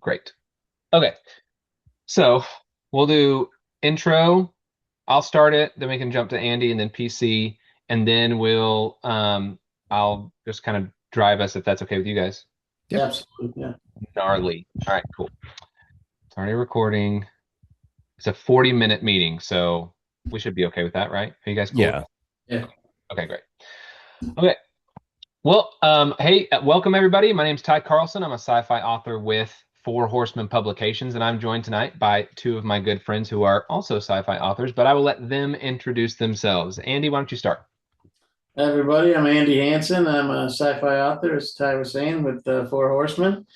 Great. Okay. So we'll do intro. I'll start it, then we can jump to Andy and then PC, and then I'll just kind of drive us if that's okay with you guys. Yeah. Absolutely. Yeah. Gnarly. All right, cool. Starting recording. It's a 40-minute meeting, so we should be okay with that, right? Are you guys cool with Yeah. that? Yeah. Okay, great. Okay. Well, hey, welcome everybody. My name's Ty Carlson. I'm a sci-fi author with Four Horsemen Publications, and I'm joined tonight by two of my good friends who are also sci-fi authors, but I will let them introduce themselves. Andy, why don't you start? Hi, everybody, I'm Andy Hanson. I'm a sci-fi author, as Ty was saying, with Four Horsemen.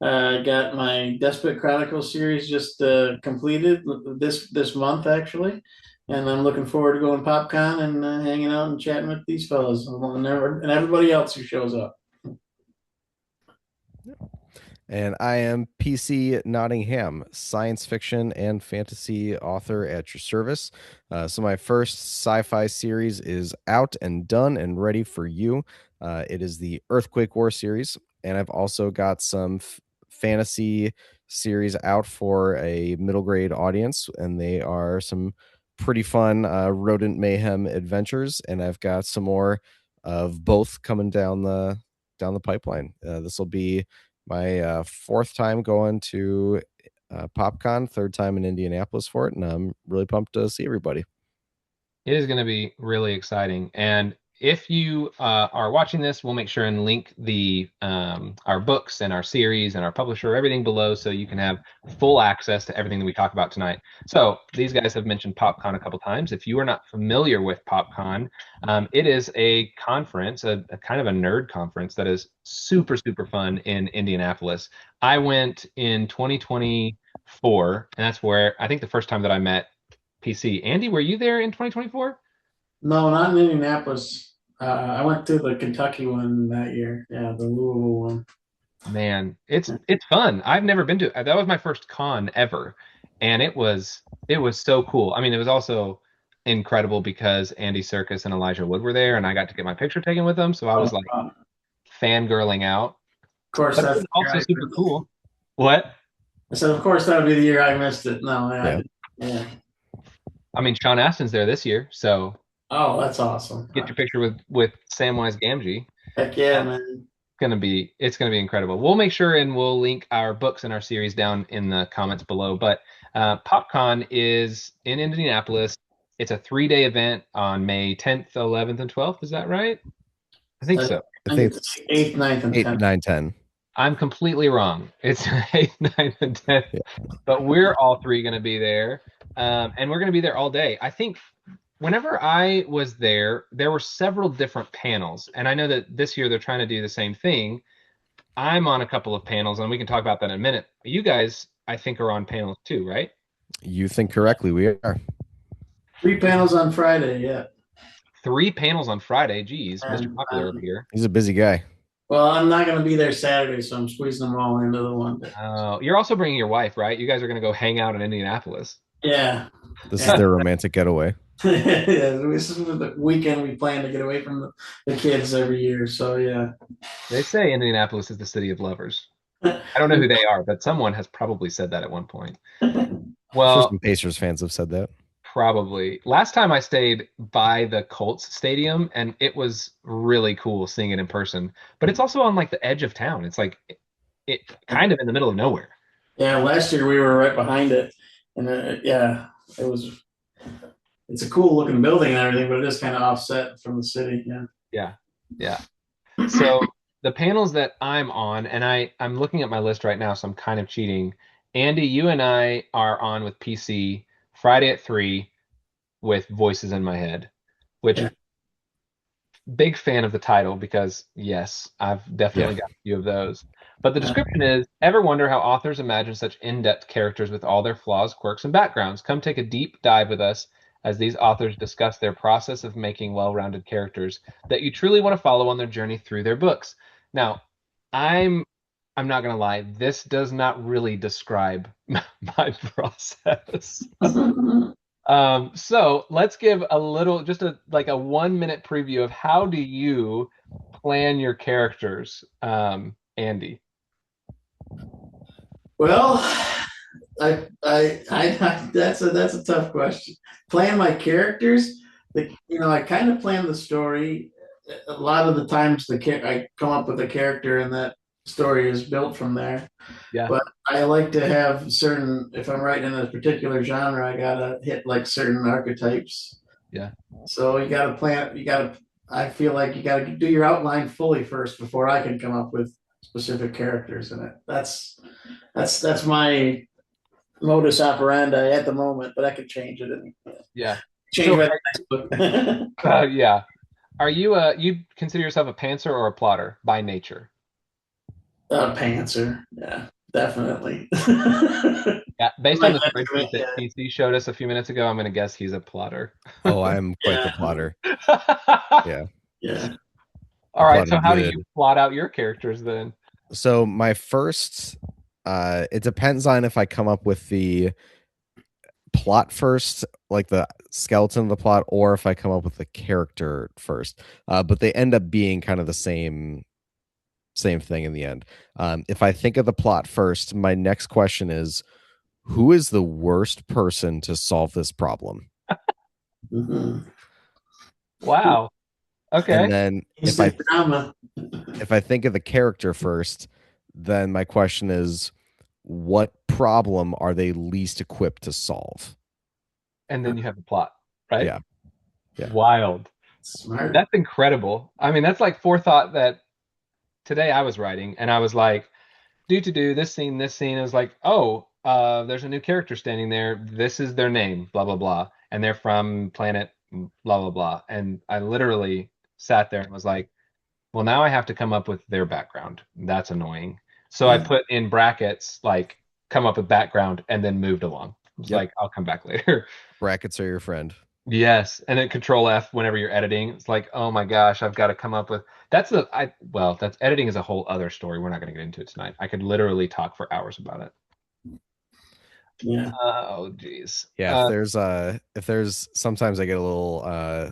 I got my Despot Chronicles series just completed this month, actually, and I'm looking forward to going to PopCon and hanging out and chatting with these fellas and everybody else who shows up. And I am PC Nottingham, science fiction and fantasy author at your service. So my first sci-fi series is out and done and ready for you. It is the Earthquake War series, and I've also got some fantasy series out for a middle grade audience, and they are some pretty fun rodent mayhem adventures. And I've got some more of both coming down the pipeline. This will be my fourth time going to PopCon, third time in Indianapolis for it, and I'm really pumped to see everybody. It is going to be really exciting. And if you are watching this, we'll make sure and link the our books and our series and our publisher, everything below, so you can have full access to everything that we talk about tonight. So these guys have mentioned PopCon a couple times. If you are not familiar with PopCon, it is a conference, a kind of a nerd conference that is super, super fun in Indianapolis. I went in 2024, and that's where I think the first time that I met PC. Andy, were you there in 2024? No, not in Indianapolis. I went to the Kentucky one that year. Yeah, the Louisville one. Man, it's fun. I've never been to that was my first con ever, and it was so cool. I mean, it was also incredible because Andy Serkis and Elijah Wood were there, and I got to get my picture taken with them, so I was Of like fangirling out. course, But it that's was the year also I super missed it. cool. What? I said, of course, that would be the year I missed it. No, Yeah. yeah. I mean, Sean Astin's there this year, so Oh, that's awesome. get your picture with Samwise Gamgee. Heck yeah, man. It's gonna be incredible. We'll make sure and we'll link our books and our series down in the comments below. But PopCon is in Indianapolis. It's a 3-day event on May 10th, 11th, and 12th. Is that right? I think I so. I think think it's it's eighth, ninth, and 8, 10th. 9, 10. I'm completely wrong. It's 8th, 9th, and 10th. Yeah. But we're all three going to be there. And we're going to be there all day. I think whenever I was there, there were several different panels. And I know that this year they're trying to do the same thing. I'm on a couple of panels, and we can talk about that in a minute. You guys, I think, are on panels too, right? You think correctly. We are. Three panels on Friday. Yeah. 3 panels on Friday. Geez, Mr. And Popular over here. um, He's a busy guy. well, I'm not going to be there Saturday, so I'm squeezing them all into the one day. You're also bringing your wife, right? You guys are going to go hang out in Indianapolis. Yeah. This is Yeah. their romantic getaway. Yeah. This is the weekend we plan to get away from the kids every year. So, yeah. They say Indianapolis is the city of lovers. I don't know who they are, but someone has probably said that at one point. I'm sure Well, some Pacers fans have said that. probably. Last time I stayed by the Colts stadium, and it was really cool seeing it in person. But it's also on like the edge of town. It's like it kind of in the middle of nowhere. Yeah. Last year we were right behind it. And yeah, it was, it's a cool looking building and everything, but it is kind of offset from the city. Yeah. Yeah, yeah. So the panels that I'm on, and I'm looking at my list right now, so I'm kind of cheating. Andy, you and I are on with PC Friday at 3 with Voices in My Head, which Yeah. big fan of the title because yes, I've Yeah. definitely got a few of those. But the description is, ever wonder how authors imagine such in-depth characters with all their flaws, quirks, and backgrounds? Come take a deep dive with us as these authors discuss their process of making well-rounded characters that you truly want to follow on their journey through their books. Now, I'm I'm not gonna lie, this does not really describe my process. So let's give a little, just a like a 1 minute preview of how do you plan your characters, Andy? Well, that's a tough question. Plan my characters, I kind of plan the story. A lot of the times, I come up with a character, and that story is built from there. Yeah. But I like to have certain. If I'm writing in a particular genre, I gotta hit like certain archetypes. Yeah. So you gotta plan. You gotta. I feel like you gotta do your outline fully first before I can come up with specific characters in it. That's my modus operandi at the moment, but I could change it and Yeah. change So, my next book. yeah. Are you consider yourself a pantser or a plotter by nature? Pantser, yeah, definitely. Yeah, based on Like the that, spreadsheet that PC showed us a few minutes ago, I'm going to guess he's a plotter. Oh, I'm quite the yeah, plotter. Yeah, yeah. I All right, so plotted how do good. you plot out your characters then? So my first, it depends on if I come up with the plot first, like the skeleton of the plot, or if I come up with the character first. But they end up being kind of the same thing in the end. If I think of the plot first, my next question is, who is the worst person to solve this problem? Mhm. Wow. Okay. And then Instant drama. if I think of the character first, then my question is, what problem are they least equipped to solve? And then you have the plot, right? Yeah. Yeah. Wild. Smart. That's incredible. I mean, that's like forethought that today I was writing and I was like, do this scene, this scene. It was like, oh, there's a new character standing there. This is their name, blah, blah, blah. And they're from planet blah, blah, blah. And I literally sat there and was like, well, now I have to come up with their background. That's annoying. So I put in brackets, like, come up with background and then moved along. It's Yep. like, I'll come back later. Brackets are your friend. Yes, and then Control F whenever you're editing. It's like, oh my gosh, I've got to come up with that's editing is a whole other story. We're not going to get into it tonight. I could literally talk for hours about it. Yeah. Oh geez. Yeah, if there's sometimes I get a little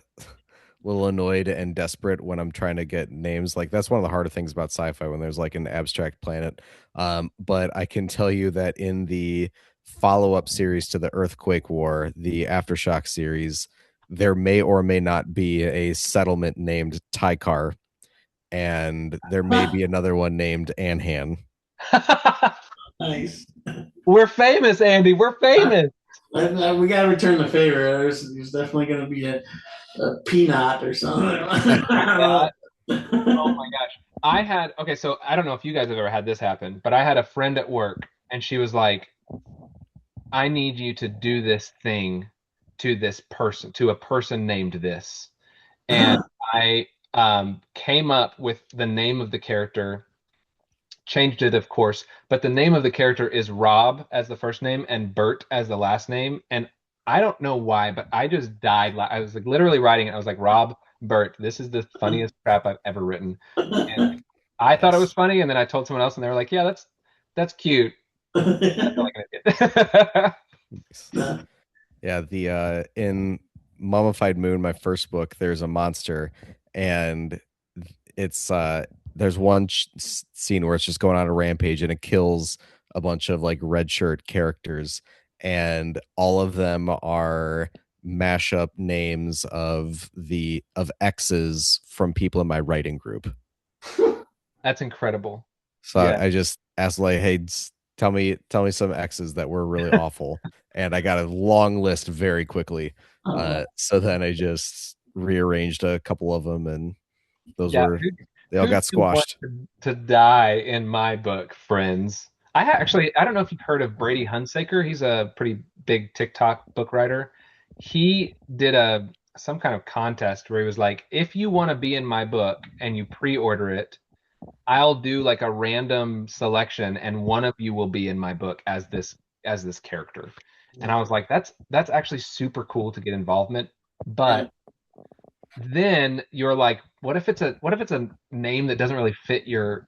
annoyed and desperate when I'm trying to get names. Like that's one of the harder things about sci-fi when there's like an abstract planet. But I can tell you that in the follow-up series to the Earthquake War, the Aftershock series, there may or may not be a settlement named Tykar, and there may be another one named Anhan. Nice. We're famous, Andy. We're famous. We got to return the favor. There's definitely going to be a peanut or something. Oh my gosh. Okay, so I don't know if you guys have ever had this happen, but I had a friend at work and she was like, I need you to do this thing to this person, to a person named this. And I came up with the name of the character, changed it, of course, but the name of the character is Rob as the first name and Bert as the last name. And I don't know why, but I just died. I was like literally writing it. I was like, Rob, Bert, this is the funniest crap I've ever written. And I thought it was funny, and then I told someone else, and they were like, "Yeah, that's cute." I feel like an idiot. Yeah, the in Mummified Moon, my first book, there's a monster, and it's there's one scene where it's just going on a rampage and it kills a bunch of like red shirt characters, and all of them are mashup names of exes from people in my writing group. That's incredible. So Yeah. I just asked like, hey, tell me some exes that were really awful, and I got a long list very quickly. So then I just rearranged a couple of them, and those Yeah. they all Who got do you want squashed. to die in my book, friends? I don't know if you've heard of Brady Hunsaker. He's a pretty big TikTok book writer. He did some kind of contest where he was like, if you want to be in my book and you pre-order it, I'll do like a random selection and one of you will be in my book as this character. And I was like, that's actually super cool to get involvement. But then you're like, what if it's a name that doesn't really fit your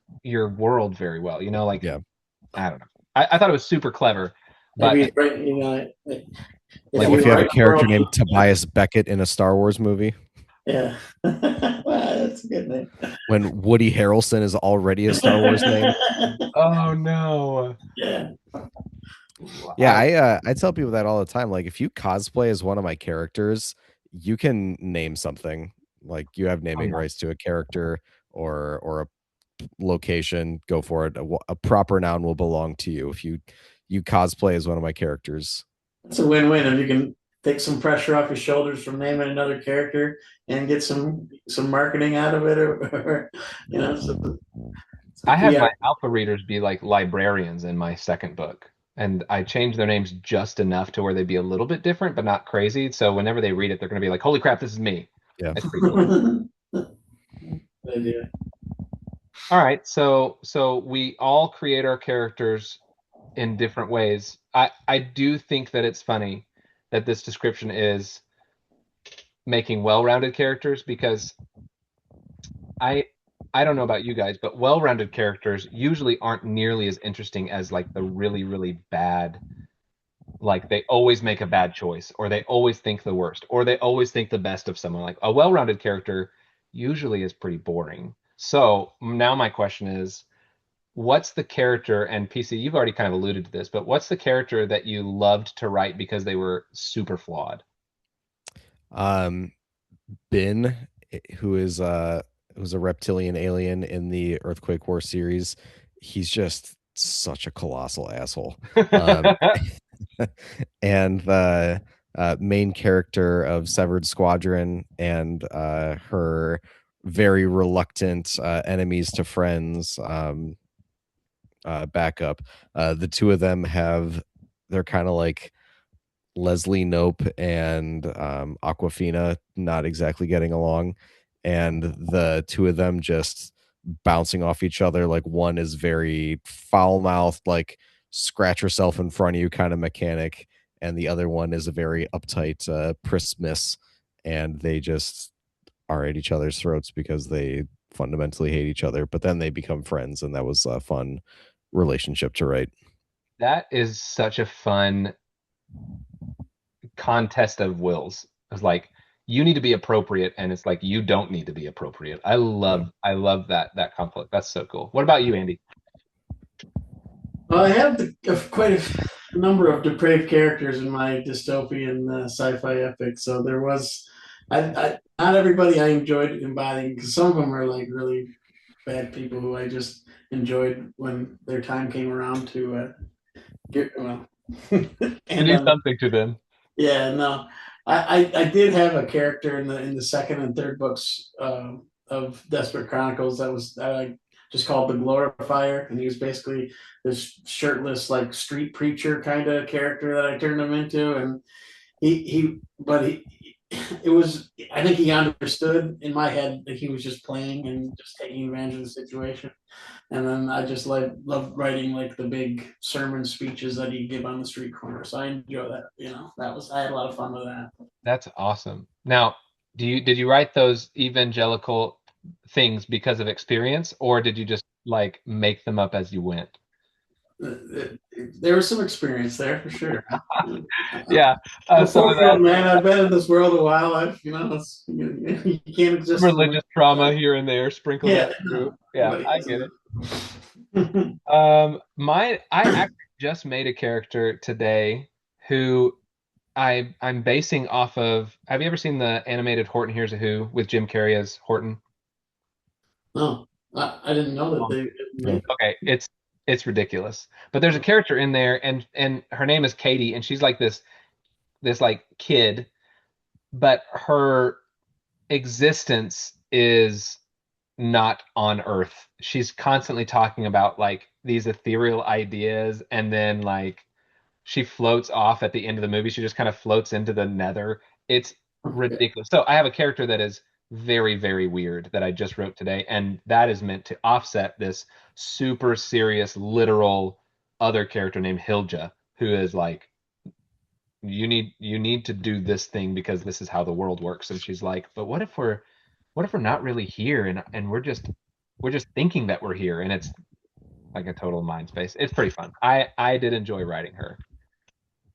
world very well? You know, like Yeah. I don't know. I thought it was super clever. But Maybe Like if you have a character named Tobias Beckett in a Star Wars movie. Yeah. That's a good name. When Woody Harrelson is already a Star Wars name. oh no. Yeah. Yeah, I tell people that all the time. Like, if you cosplay as one of my characters, you can name something. Like, you have Oh, naming yeah. rights to a character or a location. Go for it. A proper noun will belong to you if you cosplay as one of my characters. It's a win-win if you can take some pressure off your shoulders from naming another character and get some marketing out of it, or I some had my PR. alpha readers be like librarians in my second book, and I changed their names just enough to where they'd be a little bit different, but not crazy. So whenever they read it, they're going to be like, "Holy crap, this is me!" Yeah. It's pretty cool. Idea. All right, so we all create our characters in different ways. I do think that it's funny that this description is making well-rounded characters because I I don't know about you guys, but well-rounded characters usually aren't nearly as interesting as like the really, really bad, like they always make a bad choice, or they always think the worst, or they always think the best of someone. Like a well-rounded character usually is pretty boring. So now my question is, what's the character, and PC, you've already kind of alluded to this, but what's the character that you loved to write because they were super flawed? Um, Ben, who's a reptilian alien in the Earthquake War series, he's just such a colossal asshole. Um, and the main character of Severed Squadron and her very reluctant enemies to friends backup. The two of them they're kind of like Leslie Nope and Aquafina not exactly getting along, and the two of them just bouncing off each other. Like, one is very foul mouthed, like scratch yourself in front of you kind of mechanic, and the other one is a very uptight priss miss, and they just are at each other's throats because they fundamentally hate each other. But then they become friends, and that was a fun relationship to write. That is such a fun contest of wills. It's like you need to be appropriate, and it's like you don't need to be appropriate. Yeah. I love that conflict. That's so cool. What about you, Andy? Well, I have quite a number of depraved characters in my dystopian sci-fi epic. So there was, not everybody I enjoyed embodying, because some of them are like really bad people who I just enjoyed when their time came around to get well. To And do something to them. yeah, no, I did have a character in the second and third books of Desperate Chronicles that I just called the Glorifier, and he was basically this shirtless like street preacher kind of character that I turned him into, and he it was, I think he understood in my head that he was just playing and just taking advantage of the situation. And then I just like love writing like the big sermon speeches that he'd give on the street corner. So I enjoy that. That was, I had a lot of fun with that. That's awesome. Now, did you write those evangelical things because of experience, or did you just like make them up as you went? There was some experience there for sure. Yeah, I'm a some of 40-year-old that man. I've been in this world a while. You can't exist in the religious world. trauma here and there sprinkled in Yeah, through. no, Yeah, everybody I has get it. that. I actually just made a character today who I'm basing off of. Have you ever seen the animated Horton Hears a Who with Jim Carrey as Horton? No, I didn't know that they Yeah. made Okay, it's ridiculous. But there's a character in there, and her name is Katie, and she's like this like kid, but her existence is not on Earth. She's constantly talking about like these ethereal ideas, and then like she floats off at the end of the movie. She just kind of floats into the nether. It's it. ridiculous. So I have a character that is very, very weird that I just wrote today, and that is meant to offset this super serious, literal other character named Hilja, who is like, you need to do this thing because this is how the world works. And she's like, but what if we're not really here and we're just thinking that we're here, and it's like a total mind space. It's pretty fun. I did enjoy writing her.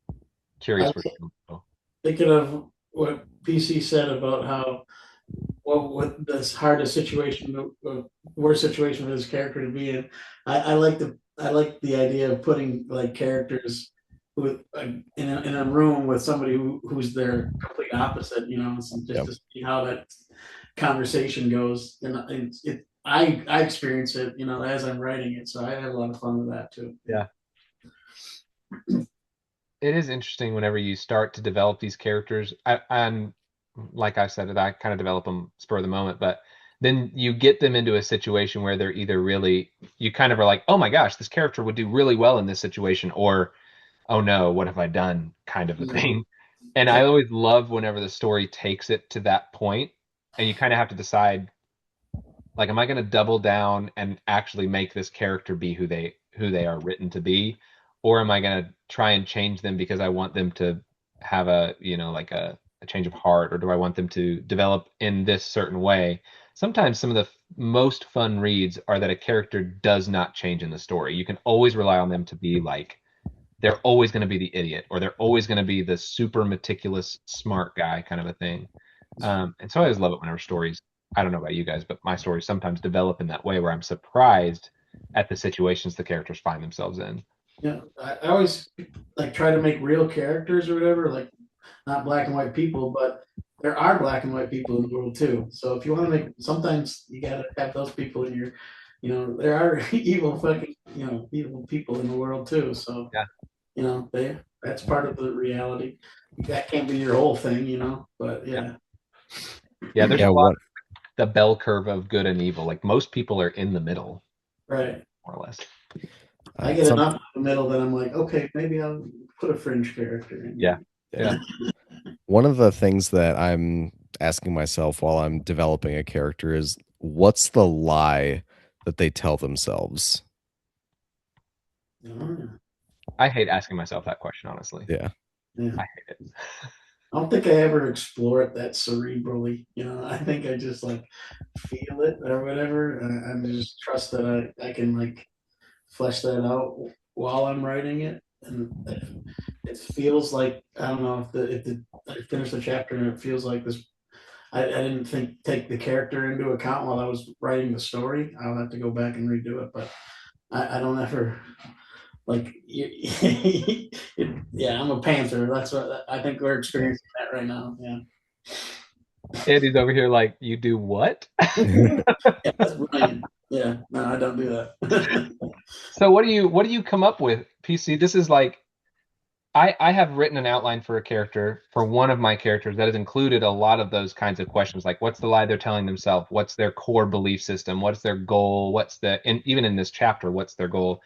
I Curious where you go. thinking of what PC said about how what this hardest situation, worst situation for this character to be in. I like the idea of putting like characters with in a room with somebody who's their complete opposite, just Yep. to see how that conversation goes. And I experience it, as I'm writing it, so I have a lot of fun with that too. Yeah. It is interesting whenever you start to develop these characters. And like I said, I kind of develop them spur of the moment, but then you get them into a situation where they're either really, you kind of are like, oh my gosh, this character would do really well in this situation, or oh no, what have I done kind of a Yeah. thing. And I always love whenever the story takes it to that point, and you kind of have to decide, like, am I going to double down and actually make this character be who they are written to be, or am I going to try and change them because I want them to have a, like a change of heart, or do I want them to develop in this certain way? Sometimes some of the most fun reads are that a character does not change in the story. You can always rely on them to be like, they're always going to be the idiot, or they're always going to be the super meticulous smart guy kind of a thing. And so I always love it whenever stories, I don't know about you guys, but my stories sometimes develop in that way where I'm surprised at the situations the characters find themselves in. Yeah, I always like try to make real characters or whatever, like not black and white people, but there are black and white people in the world too. So if you want to make, sometimes you gotta have those people in your, there are evil fucking, evil people in the world too. So Yeah. that's part of the reality. That can't be your whole thing, but Yeah. yeah. Yeah. There's Yeah. a lot What of the bell curve of good and evil. Like most people are in the middle, Right. more or less. I get some enough in the middle that I'm like, okay, maybe I'll put a fringe character in. Yeah. yeah. Yeah. One of the things that I'm asking myself while I'm developing a character is what's the lie that they tell themselves? Oh, I hate asking myself that question, honestly. Yeah. yeah. I hate it. I don't think I ever explore it that cerebrally. I think I just like feel it or whatever. And I just trust that I can like flesh that out while I'm writing it. And it feels like, I don't know if I finish the chapter and it feels like this. I didn't take the character into account while I was writing the story. I'll have to go back and redo it, but I don't ever like yeah, I'm a panther. That's what I think we're experiencing that right now. Yeah. Andy's over here like, you do what? Yeah, that's brilliant. Yeah, no, I don't do that. So what do you come up with, PC? This is like, I have written an outline for a character, for one of my characters, that has included a lot of those kinds of questions, like what's the lie they're telling themselves, what's their core belief system, what's their goal, and even in this chapter, what's their goal.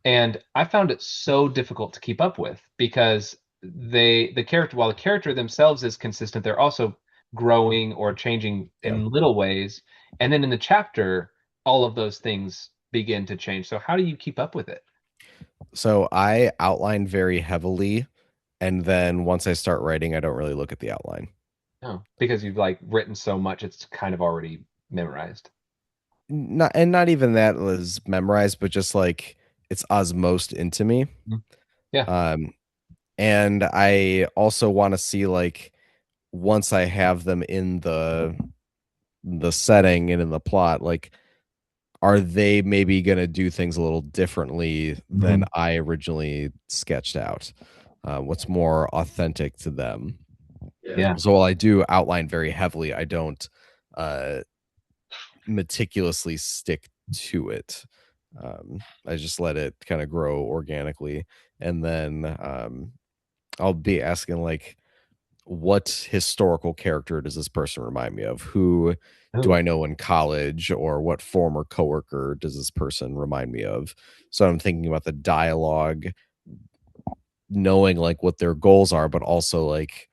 And I found it so difficult to keep up with because the character, while the character themselves is consistent, they're also growing or changing Yeah. in little ways. And then in the chapter, all of those things begin to change. So how do you keep up with it? So I outline very heavily, and then once I start writing, I don't really look at the outline. No, because you've like written so much, it's kind of already memorized. Not even that was memorized, but just like it's osmosed into me. Mhm. Yeah. Um, and I also want to see like once I have them in the setting and in the plot, like are they maybe going to do things a little differently than Mhm. I originally sketched out? What's more authentic to them? Yeah. Yeah. So while I do outline very heavily, I don't uh, meticulously stick to it. I just let it kind of grow organically, and then I'll be asking like, what historical character does this person remind me of? Who do Oh, I know in college, or what former coworker does this person remind me of? So I'm thinking about the dialogue, knowing like what their goals are, but also like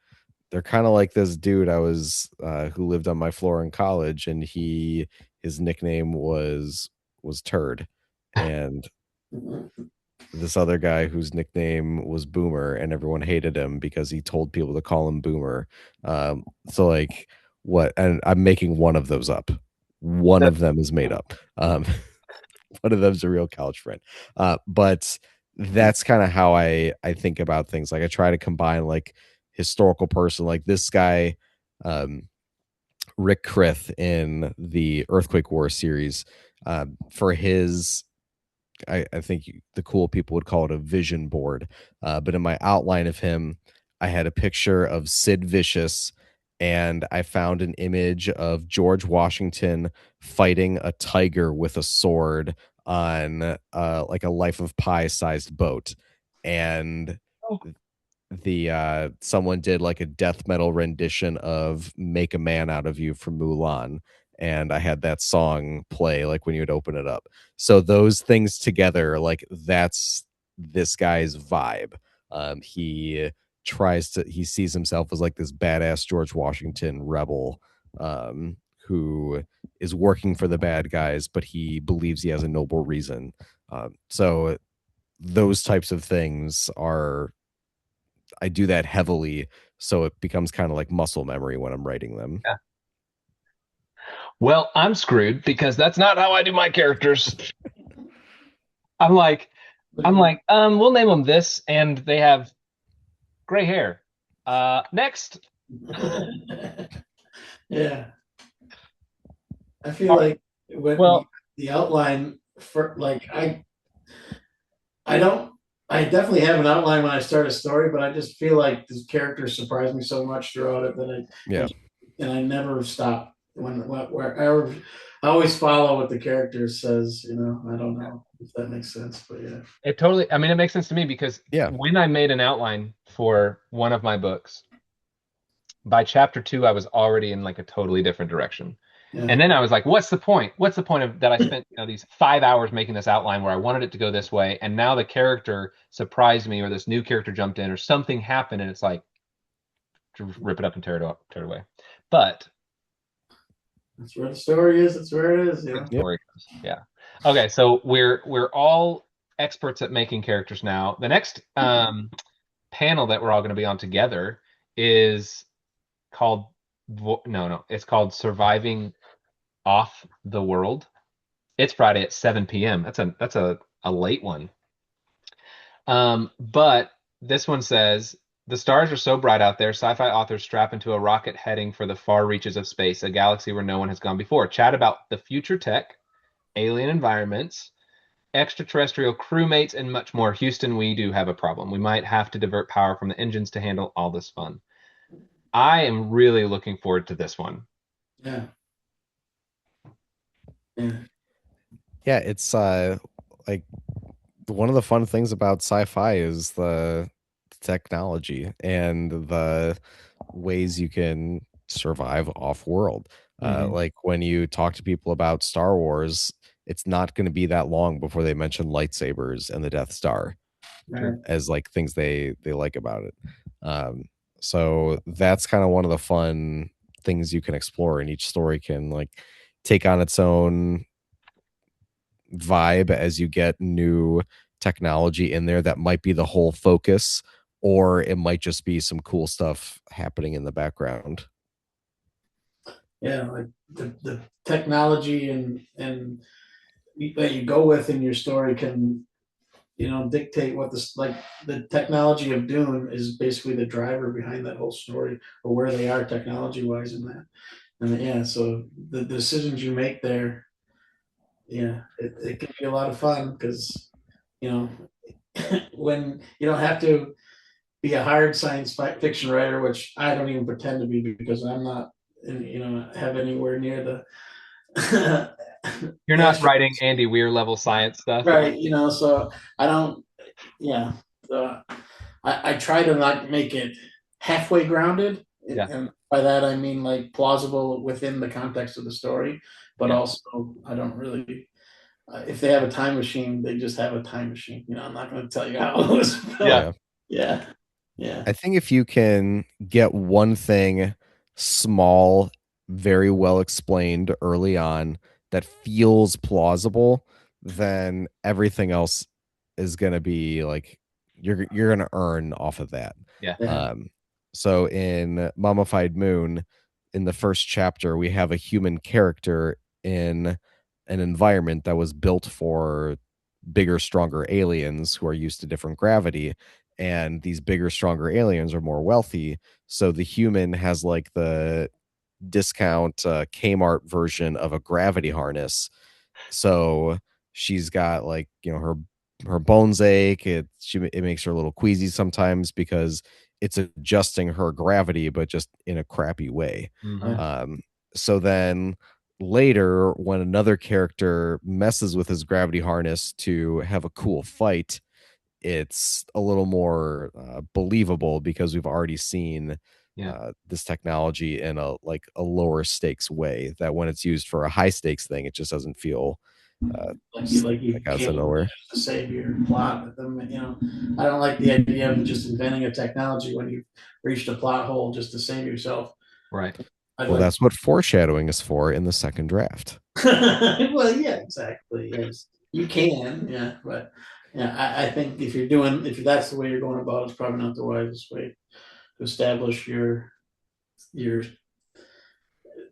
they're kind of like this dude I was who lived on my floor in college, and his nickname was Turd, and this other guy whose nickname was Boomer, and everyone hated him because he told people to call him Boomer. So like what? And I'm making one of those up. One that, of them is made up. One of them's a real college friend. But that's kind of how I think about things. Like I try to combine like historical person, like this guy, um, Rick Krith in the Earthquake War series, for his I think the cool people would call it a vision board. But in my outline of him, I had a picture of Sid Vicious, and I found an image of George Washington fighting a tiger with a sword on like a Life of Pi sized boat. And the someone did like a death metal rendition of Make a Man Out of You from Mulan, and I had that song play like when you would open it up. So those things together, like that's this guy's vibe. He sees himself as like this badass George Washington rebel, who is working for the bad guys, but he believes he has a noble reason. So those types of things are, I do that heavily, so it becomes kind of like muscle memory when I'm writing them. Yeah. Well, I'm screwed because that's not how I do my characters. I'm like, we'll name them this, and they have gray hair. Next. Yeah. I feel like when Well, the outline for like I don't I definitely have an outline when I start a story, but I just feel like the characters surprise me so much throughout it that Yeah. and I never stop wherever I always follow what the character says, you know. I don't know if that makes sense, but yeah. it totally, I mean, it makes sense to me because Yeah. when I made an outline for one of my books, by chapter 2, I was already in like a totally different direction. Yeah. And then I was like, what's the point? What's the point of that I spent, these 5 hours making this outline where I wanted it to go this way, and now the character surprised me, or this new character jumped in, or something happened, and it's like to rip it up and tear it away. But that's where the story is. That's where it is. Yeah. Yep. Yeah. Okay, so we're all experts at making characters now. The next panel that we're all going to be on together is called it's called Surviving Off the World. It's Friday at 7 p.m. That's a late one. But this one says the stars are so bright out there, sci-fi authors strap into a rocket heading for the far reaches of space, a galaxy where no one has gone before. Chat about the future tech, alien environments, extraterrestrial crewmates, and much more. Houston, we do have a problem. We might have to divert power from the engines to handle all this fun. I am really looking forward to this one. Yeah. Yeah. Yeah, it's like one of the fun things about sci-fi is the technology and the ways you can survive off world. Like when you talk to people about Star Wars, it's not going to be that long before they mention lightsabers and the Death Star as like things they like about it. So that's kind of one of the fun things you can explore, and each story can like take on its own vibe as you get new technology in there that might be the whole focus, or it might just be some cool stuff happening in the background. Yeah, like the technology and that you go with in your story can, you know, dictate what this, like the technology of Dune is basically the driver behind that whole story, or where they are technology wise in that. And yeah, so the decisions you make there, yeah, it can be a lot of fun because, you know, when you don't have to be a hard science fiction writer, which I don't even pretend to be because I'm not, you know, have anywhere near the You're not writing Andy Weir level science stuff. right, you know, so I don't, yeah, so I try to not make it halfway grounded, Yeah. and by that I mean like plausible within the context of the story, but Yeah. also I don't really, if they have a time machine, they just have a time machine, you know. I'm not going to tell you how it was built. Yeah. I think if you can get one thing small, very well explained early on that feels plausible, then everything else is going to be like you're going to earn off of that. Yeah. So in Mummified Moon, in the first chapter, we have a human character in an environment that was built for bigger, stronger aliens who are used to different gravity. And these bigger, stronger aliens are more wealthy. So the human has like the discount Kmart version of a gravity harness. So she's got like, her bones ache. It makes her a little queasy sometimes because it's adjusting her gravity, but just in a crappy way. Mhm. So then later, when another character messes with his gravity harness to have a cool fight, it's a little more believable because we've already seen Yeah. this technology in a lower stakes way, that when it's used for a high stakes thing, it just doesn't feel like you out of killed nowhere. to save your plot with them. I don't like the idea of just inventing a technology when you've reached a plot hole just to save yourself. Right. Well, that's what foreshadowing is for in the second draft. Well, yeah, exactly. Yes, you can, yeah, but yeah, I think if that's the way you're going about it, it's probably not the wisest way to establish your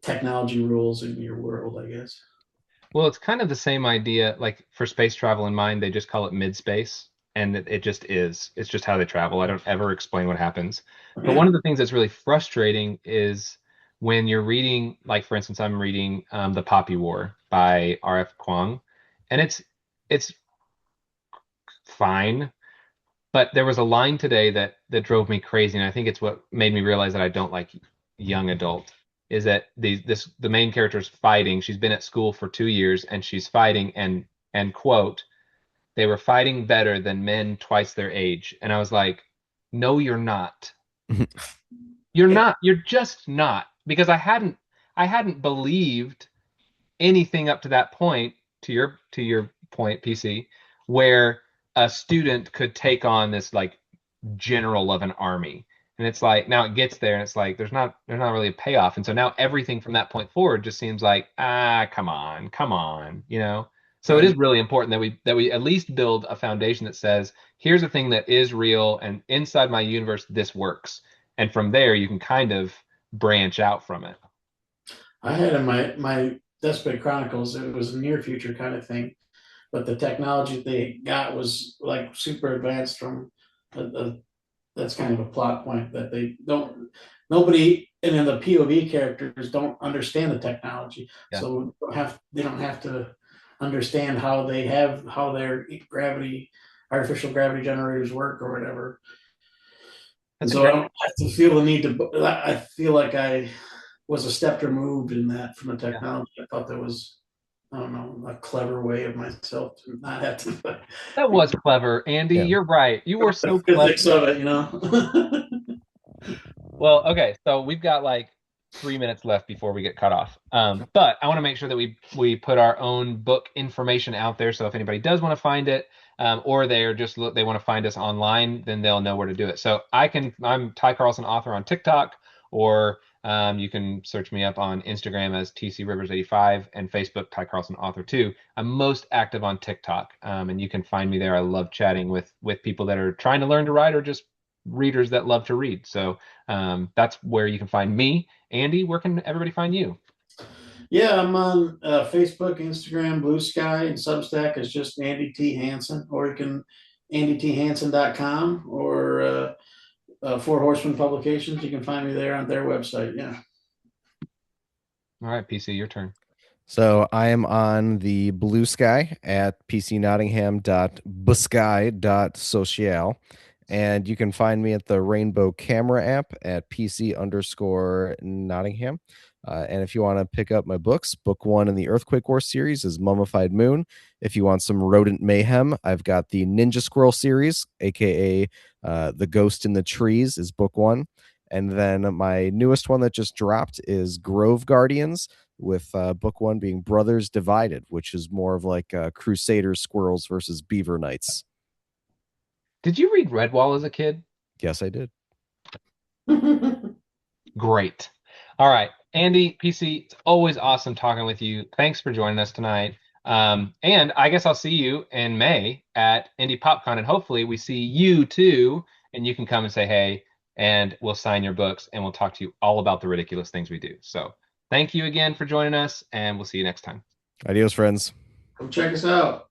technology rules in your world, I guess. Well, it's kind of the same idea. Like for space travel in mind, they just call it mid-space, and it just is. It's just how they travel. I don't ever explain what happens. But one of the things that's really frustrating is when you're reading, like for instance, I'm reading The Poppy War by R.F. Kuang, and it's fine. But there was a line today that drove me crazy, and I think it's what made me realize that I don't like young adult. Is that the main character's fighting? She's been at school for 2 years, and she's fighting, and quote, they were fighting better than men twice their age. And I was like, no, you're not. You're Yeah. not. You're just not. Because I hadn't believed anything up to that point, to your point, PC, where a student could take on this like general of an army. And it's like now it gets there and it's like there's not really a payoff. And so now everything from that point forward just seems like, come on, you know. So it is Right. really important that we at least build a foundation that says, here's a thing that is real and inside my universe this works. And from there you can kind of branch out from it. I had in my Deathbed Chronicles, it was a near future kind of thing, but the technology they got was like super advanced from the that's kind of a plot point that they don't nobody and then the POV characters don't understand the technology. Yeah. So they don't have to understand how their gravity artificial gravity generators work or whatever. And That's a so I great. don't have to feel the need to I feel like I was a step removed in that from the Yeah. technology. I thought that was I don't know, a clever way of myself to not have to That was clever, Andy. Yeah. You're right. You were the so clever. physics of it. Well, okay, so we've got like 3 minutes left before we get cut off. But I want to make sure that we put our own book information out there. So if anybody does want to find it, or they want to find us online, then they'll know where to do it. So I'm Ty Carlson author on TikTok, or you can search me up on Instagram as TC Rivers 85 and Facebook Ty Carlson author too. I'm most active on TikTok, and you can find me there. I love chatting with people that are trying to learn to write or just readers that love to read. So that's where you can find me. Andy, where can everybody find you? Yeah, I'm on Facebook, Instagram, Blue Sky, and Substack is just Andy T. Hanson, or you can andythanson.com or Four Horsemen Publications. You can find me there on their website. Yeah. All right, PC, your turn. So I am on the Blue Sky at pcnottingham.busky.social. And you can find me at the Rainbow Camera app at PC_Nottingham. And if you want to pick up my books, book one in the Earthquake War series is Mummified Moon. If you want some rodent mayhem, I've got the Ninja Squirrel series, aka The Ghost in the Trees, is book one. And then my newest one that just dropped is Grove Guardians, with book one being Brothers Divided, which is more of like Crusader squirrels versus beaver knights. Did you read Redwall as a kid? Yes, I did. Great. All right, Andy, PC, it's always awesome talking with you. Thanks for joining us tonight. And I guess I'll see you in May at Indy PopCon, and hopefully we see you too, and you can come and say hey, and we'll sign your books, and we'll talk to you all about the ridiculous things we do. So thank you again for joining us, and we'll see you next time. Adios, friends. Come check us out.